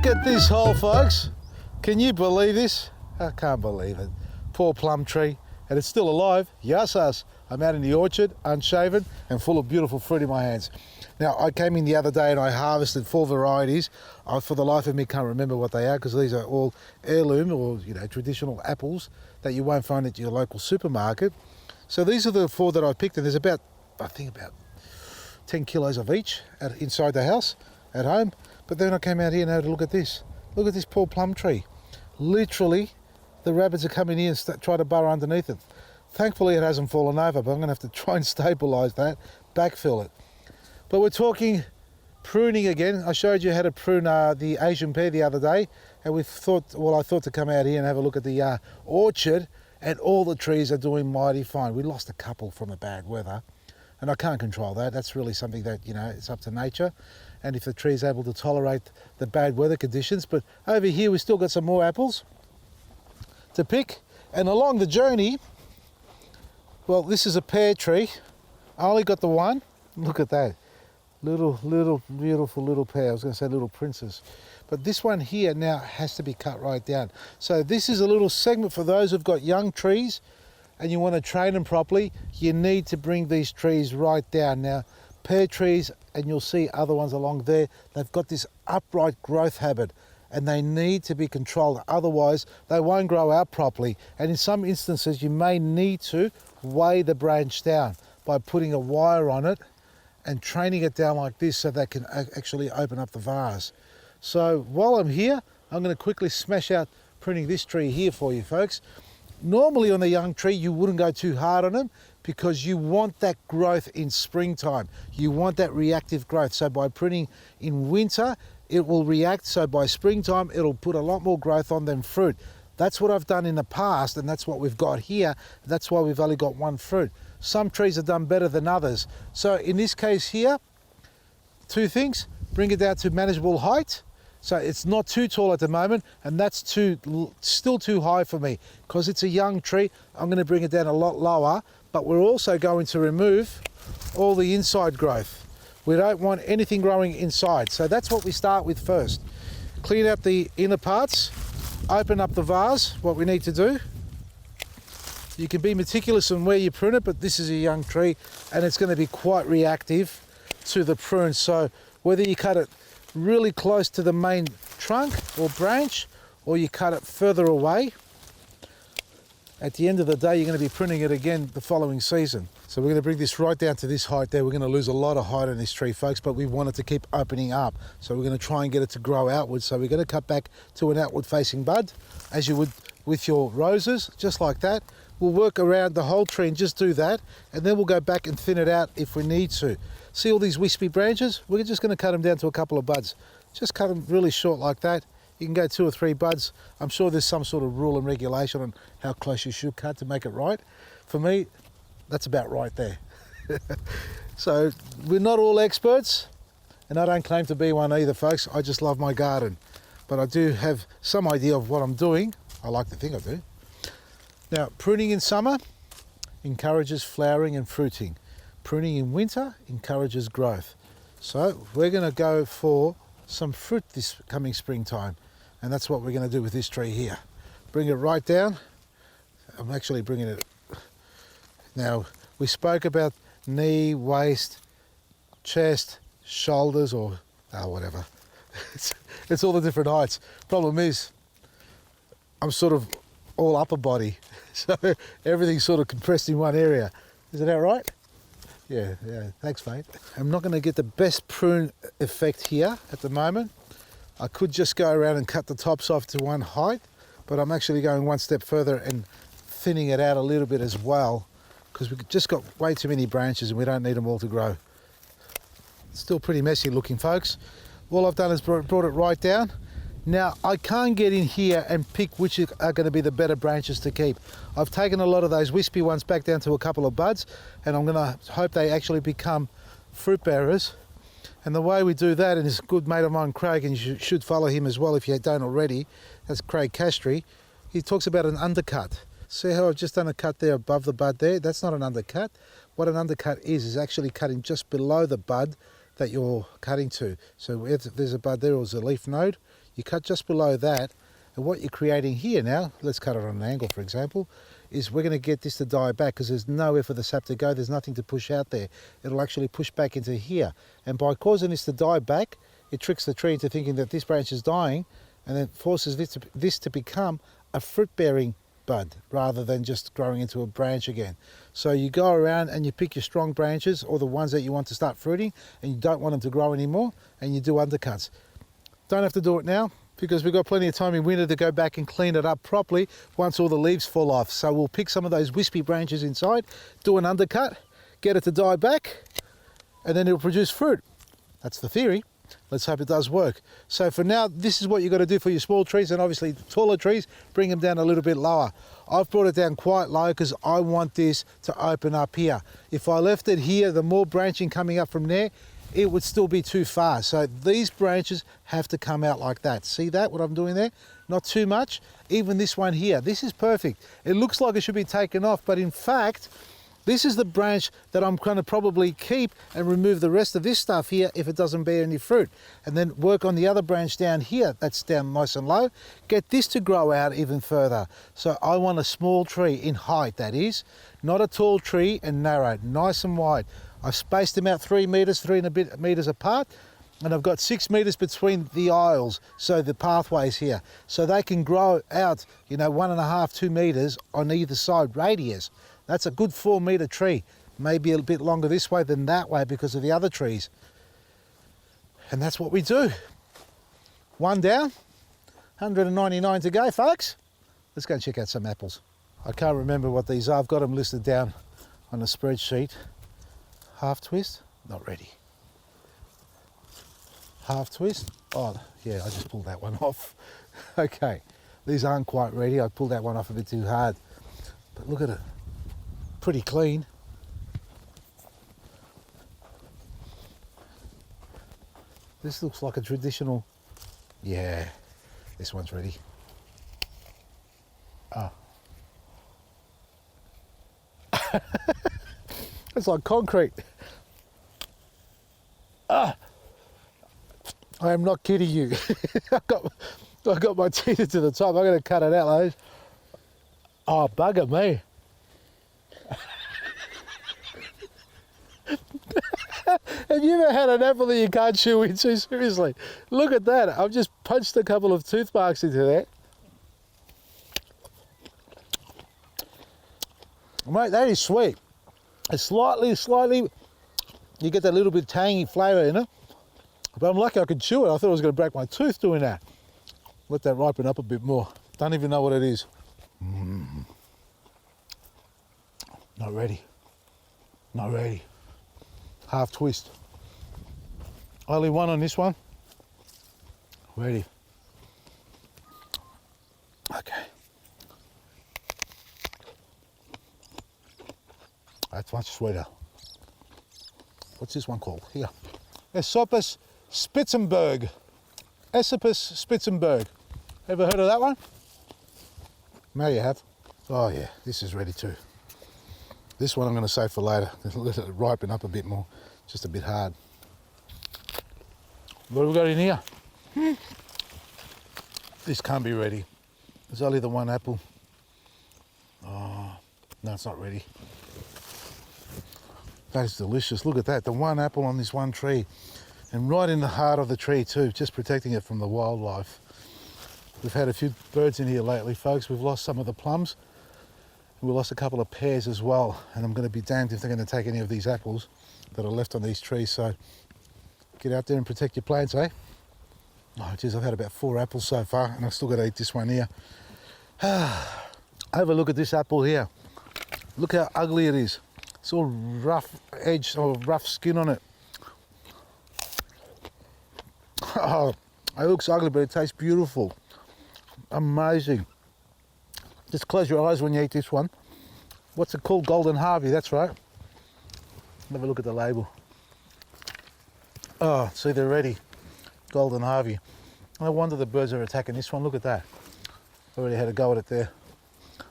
Look at this hole, folks. Can you believe this? I can't believe it. Poor plum tree, and it's still alive. Yes, us. I'm out in the orchard, unshaven, and full of beautiful fruit in my hands. Now, I came in the other day and I harvested 4 varieties. I, for the life of me, can't remember what they are because these are all heirloom or traditional apples that you won't find at your local supermarket. So these are the 4 that I picked, and there's about, I think about 10 kilos of each inside the house at home. But then I came out here and had a look at this. Look at this poor plum tree. Literally, the rabbits are coming in and try to burrow underneath it. Thankfully, it hasn't fallen over, but I'm going to have to try and stabilise that, backfill it. But we're talking pruning again. I showed you how to prune the Asian pear the other day, and I thought to come out here and have a look at the orchard, and all the trees are doing mighty fine. We lost a couple from the bad weather, and I can't control that. That's really something that, it's up to nature, and if the tree is able to tolerate the bad weather conditions. But over here, we've still got some more apples to pick, and along the journey, well, this is a pear tree. I only got the one. Look at that. Little, beautiful little pear. I was going to say little princess. But this one here now has to be cut right down. So this is a little segment for those who've got young trees and you want to train them properly. You need to bring these trees right down. Now, pear trees, and you'll see other ones along there, they've got this upright growth habit and they need to be controlled. Otherwise, they won't grow out properly. And in some instances, you may need to weigh the branch down by putting a wire on it and training it down like this so that can actually open up the vase. So while I'm here, I'm going to quickly smash out pruning this tree here for you folks. Normally on the young tree, you wouldn't go too hard on them because you want that growth in springtime. You want that reactive growth. So by pruning in winter, it will react. So by springtime, it'll put a lot more growth on than fruit. That's what I've done in the past, and that's what we've got here. That's why we've only got one fruit. Some trees are done better than others. So in this case here, 2 things: bring it down to manageable height. So it's not too tall at the moment, and that's still too high for me. Because it's a young tree, I'm going to bring it down a lot lower, but we're also going to remove all the inside growth. We don't want anything growing inside. So that's what we start with first. Clean out the inner parts, open up the vase, what we need to do. You can be meticulous in where you prune it, but this is a young tree and it's going to be quite reactive to the prune. So whether you cut it really close to the main trunk or branch, or you cut it further away, at the end of the day, you're going to be pruning it again the following season. So we're going to bring this right down to this height there. We're going to lose a lot of height on this tree, folks, but we want it to keep opening up. So we're going to try and get it to grow outwards. So we're going to cut back to an outward facing bud, as you would with your roses, just like that. We'll work around the whole tree and just do that, and then we'll go back and thin it out if we need to. See all these wispy branches? We're just going to cut them down to a couple of buds. Just cut them really short like that. You can go 2 or 3 buds. I'm sure there's some sort of rule and regulation on how close you should cut to make it right. For me, that's about right there. So we're not all experts, and I don't claim to be one either, folks. I just love my garden. But I do have some idea of what I'm doing. I like to think I do. Now, pruning in summer encourages flowering and fruiting. Pruning in winter encourages growth. So we're going to go for some fruit this coming springtime, and that's what we're going to do with this tree here. Bring it right down. I'm actually bringing it. Now, we spoke about knee, waist, chest, shoulders, or whatever. It's all the different heights. Problem is, I'm sort of all upper body, so everything's sort of compressed in one area. Isn't that right? Yeah, thanks mate. I'm not going to get the best prune effect here at the moment. I could just go around and cut the tops off to one height, but I'm actually going one step further and thinning it out a little bit as well, because we've just got way too many branches and we don't need them all to grow. It's still pretty messy looking, folks. All I've done is brought it right down. Now, I can't get in here and pick which are going to be the better branches to keep. I've taken a lot of those wispy ones back down to a couple of buds, and I'm going to hope they actually become fruit bearers. And the way we do that, and it's a good mate of mine, Craig, and you should follow him as well if you don't already, that's Craig Castry. He talks about an undercut. See how I've just done a cut there above the bud there? That's not an undercut. What an undercut is actually cutting just below the bud that you're cutting to. So if there's a bud there or there's a leaf node, you cut just below that, and what you're creating here now, let's cut it on an angle for example, is we're going to get this to die back because there's nowhere for the sap to go, there's nothing to push out there. It'll actually push back into here, and by causing this to die back, it tricks the tree into thinking that this branch is dying, and then forces this to become a fruit-bearing bud rather than just growing into a branch again. So you go around and you pick your strong branches or the ones that you want to start fruiting and you don't want them to grow anymore, and you do undercuts. Don't have to do it now because we've got plenty of time in winter to go back and clean it up properly once all the leaves fall off. So we'll pick some of those wispy branches inside, do an undercut, get it to die back, and then it'll produce fruit. That's the theory. Let's hope it does work. So for now, this is what you've got to do for your small trees, and obviously taller trees, bring them down a little bit lower. I've brought it down quite low because I want this to open up here. If I left it here, the more branching coming up from there, it would still be too far. So these branches have to come out like that. See that, what I'm doing there? Not too much. Even this one here, this is perfect. It looks like it should be taken off, but in fact, this is the branch that I'm going to probably keep and remove the rest of this stuff here if it doesn't bear any fruit. And then work on the other branch down here that's down nice and low. Get this to grow out even further. So I want a small tree in height, that is. Not a tall tree and narrow, nice and wide. I've spaced them out 3 meters, 3 and a bit meters apart. And I've got 6 meters between the aisles, so the pathways here. So they can grow out, you know, 1.5, 2 meters on either side radius. That's a good 4 meter tree, maybe a bit longer this way than that way because of the other trees. And that's what we do. One down, 199 to go, folks. Let's go and check out some apples. I can't remember what these are. I've got them listed down on a spreadsheet. Half twist, not ready. Half twist, oh yeah, I just pulled that one off. Okay, these aren't quite ready. I pulled that one off a bit too hard. But look at it. Pretty clean. This looks like a traditional, yeah, this one's ready. Oh. It's like concrete. Ah, I am not kidding you. I got my teeth to the top. I'm going to cut it out, ladies. Oh, bugger me. Have you ever had an apple that you can't chew into? Seriously, look at that. I've just punched a couple of tooth marks into there. Mate, that is sweet. It's slightly, you get that little bit tangy flavour in it. But I'm lucky I could chew it. I thought I was going to break my tooth doing that. Let that ripen up a bit more. Don't even know what it is. Not ready. Not ready. Half twist. Only one on this one. Ready. Okay. That's much sweeter. What's this one called? Here. Esopus Spitzenberg. Esopus Spitzenberg. Ever heard of that one? Now you have. Oh yeah, this is ready too. This one I'm going to save for later. Let it ripen up a bit more. Just a bit hard. What have we got in here? This can't be ready. There's only the one apple. Oh, no, it's not ready. That is delicious. Look at that. The one apple on this one tree. And right in the heart of the tree too, just protecting it from the wildlife. We've had a few birds in here lately, folks. We've lost some of the plums. We lost a couple of pears as well. And I'm going to be damned if they're going to take any of these apples that are left on these trees. So get out there and protect your plants, eh? Oh, geez, I've had about 4 apples so far, and I've still got to eat this one here. Have a look at this apple here. Look how ugly it is. It's all rough edge or rough skin on it. Oh, it looks ugly, but it tastes beautiful. Amazing. Just close your eyes when you eat this one. What's it called? Golden Harvey, that's right. Have a look at the label. Oh, see, they're ready. Golden Harvey. No wonder the birds are attacking this one. Look at that. Already had a go at it there.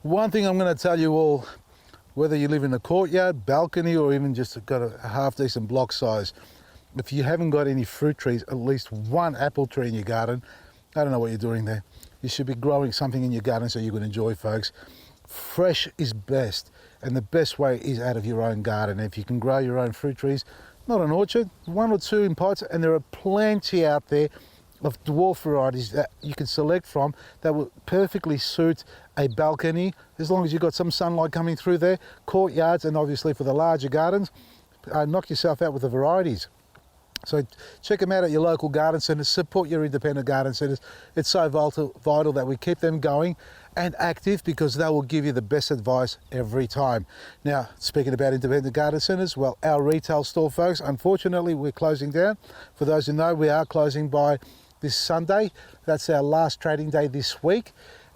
One thing I'm going to tell you all, whether you live in a courtyard, balcony, or even just got a half decent block size, if you haven't got any fruit trees, at least one apple tree in your garden, I don't know what you're doing there. You should be growing something in your garden so you can enjoy, folks. Fresh is best, and the best way is out of your own garden. If you can grow your own fruit trees, not an orchard, 1 or 2 in pots, and there are plenty out there of dwarf varieties that you can select from that will perfectly suit a balcony, as long as you've got some sunlight coming through there, courtyards, and obviously for the larger gardens, knock yourself out with the varieties. So check them out at your local garden centres, support your independent garden centres. It's so vital that we keep them going and active, because they will give you the best advice every time. Now, speaking about independent garden centres, well, our retail store, folks, unfortunately we're closing down. For those who know, we are closing by this Sunday. That's our last trading day this week,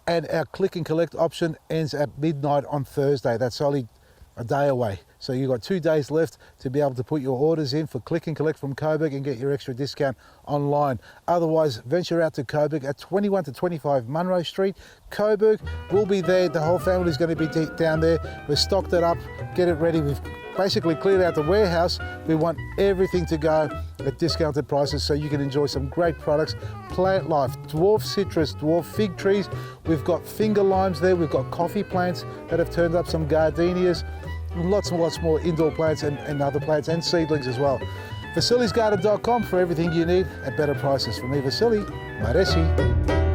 and our click and collect option ends at midnight on Thursday. That's only a day away. So you've got 2 days left to be able to put your orders in for click and collect from Coburg and get your extra discount online. Otherwise, venture out to Coburg at 21 to 25 Munro Street. Coburg, we'll be there. The whole family is going to be down there. We've stocked it up, get it ready. We've basically cleared out the warehouse. We want everything to go at discounted prices so you can enjoy some great products. Plant life, dwarf citrus, dwarf fig trees. We've got finger limes there. We've got coffee plants that have turned up, some gardenias. Lots and lots more indoor plants and other plants and seedlings as well. VasilisGarden.com for everything you need at better prices. From me, Vasily, Maresi.